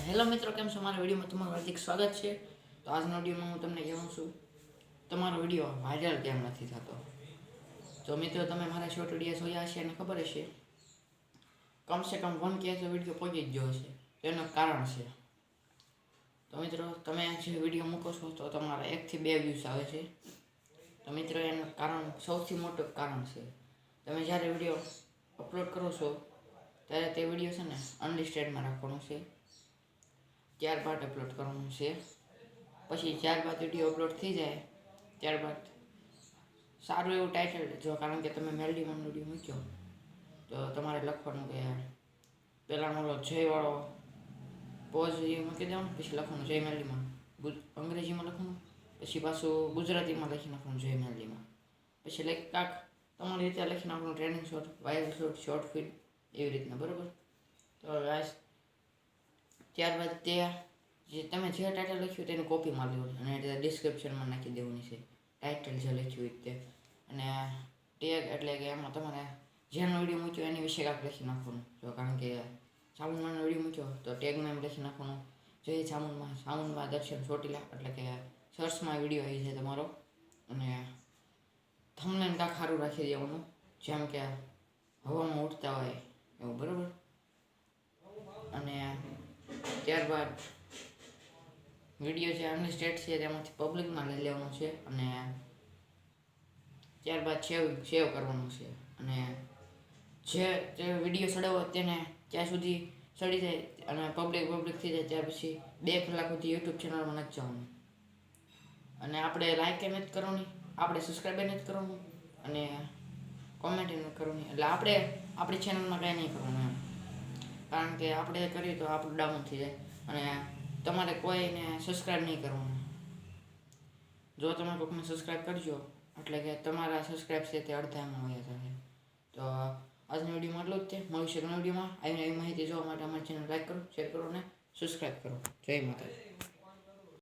Hello મિત્રો, કેમ છો? મારા વિડીયોમાં તમારું હાર્દિક સ્વાગત છે. તો આજના વિડીયોમાં હું તમને કહેવું છું તમારો વિડીયો વાયરલ કેમ નથી થતો. તો મિત્રો, તમે મારા શોર્ટ વિડીયો જોયા હશે અને ખબર હશે કમસે કમ 1K તો વિડીયો પહોંચી જ ગયો હશે. તેનું કારણ છે, તો મિત્રો તમે જે વિડીયો મૂકો છો તો તમારા 1 થી 2 વ્યૂઝ આવે છે. તો મિત્રો એનું કારણ સૌથી મોટું કારણ છે, તમે જ્યારે વિડીયો અપલોડ કરો છો ત્યારે તે વિડીયો છે ને અનલિસ્ટેડમાં રાખવાનું છે, ત્યારબાદ અપલોડ કરવાનું છે. પછી ત્યારબાદ વિડીયો અપલોડ થઈ જાય ત્યારબાદ સારું એવું ટાઇટલ જો, કારણ કે તમે મેલડીમાં વિડીયો મૂક્યો તો તમારે લખવાનું કે પહેલાંનો જયવાળો પોઝ એ મૂકી દેવાનું, પછી લખવાનું જય મેલડીમાં, અંગ્રેજીમાં લખવાનું, પછી પાછું ગુજરાતીમાં લખી નાખવાનું જય મેલડીમાં, પછી કાંક તમારી રીતે લખી નાખવાનું training short, viral short, short film એવી રીતના, બરાબર. તો ગાઈસ ત્યારબાદ તે જે તમે જે ટાઇટલ લખ્યું તેની કોપી મારી દેવાની અને ડિસ્ક્રિપ્શનમાં નાખી દેવાની છે ટાઇટલ જે લખ્યું હોય તે, અને ટેગ એટલે કે એમાં તમારે જેનો વિડીયો મૂક્યો એની વિશે કાંઈક લખી નાખવાનું. જો કારણ કે ચામુંડમાનો વિડીયો મૂક્યો તો ટેગમાં એમ લખી નાખવાનું જય ચામુંડમાં દર્શન ચોટીલા, એટલે કે સર્ચમાં વિડીયો આવી જાય તમારો, અને થંબનેલ કાંઈક સારું રાખી દેવાનું જેમ કે હવામાં ઉડતા હોય એવું, બરાબર. અને ત્યારબાદ વિડીયો જે અનલિસ્ટેડ છે તેમાંથી પબ્લિકમાં લઈ લેવાનું છે, અને ત્યારબાદ સેવ કરવાનું છે. અને જે વિડીયો ચડાવો તેને ત્યાં સુધી ચડી જાય અને પબ્લિક થઈ જાય ત્યાર પછી 2 કલાક સુધી યુટ્યુબ ચેનલમાં નથી જવાનું, અને આપણે લાઇક એ નથી કરવાની, આપણે સબસ્ક્રાઈબ નથી કરવાનું, અને કોમેન્ટ નથી કરવાની. એટલે આપણે આપણી ચેનલમાં કાંઈ નહીં કરવાનું એમ, કારણ કે આપણે કરીએ તો આપણું ડાઉન થઈ જાય, અને તમારે કોઈને સબસ્ક્રાઈબ નહીં કરવાનું. જો તમે કોઈને સબસ્ક્રાઈબ કરજો એટલે કે તમારા સબસ્ક્રાઈબ છે તે અડધામાં વયા જશે. તો આજનો વિડીયોમાં એટલું જ છે. મળશે નવા વિડીયોમાં. આવી નવી માહિતી જોવા માટે અમારી ચેનલ લાઈક કરો, શેર કરો અને સબસ્ક્રાઈબ કરો. જય માતાજી.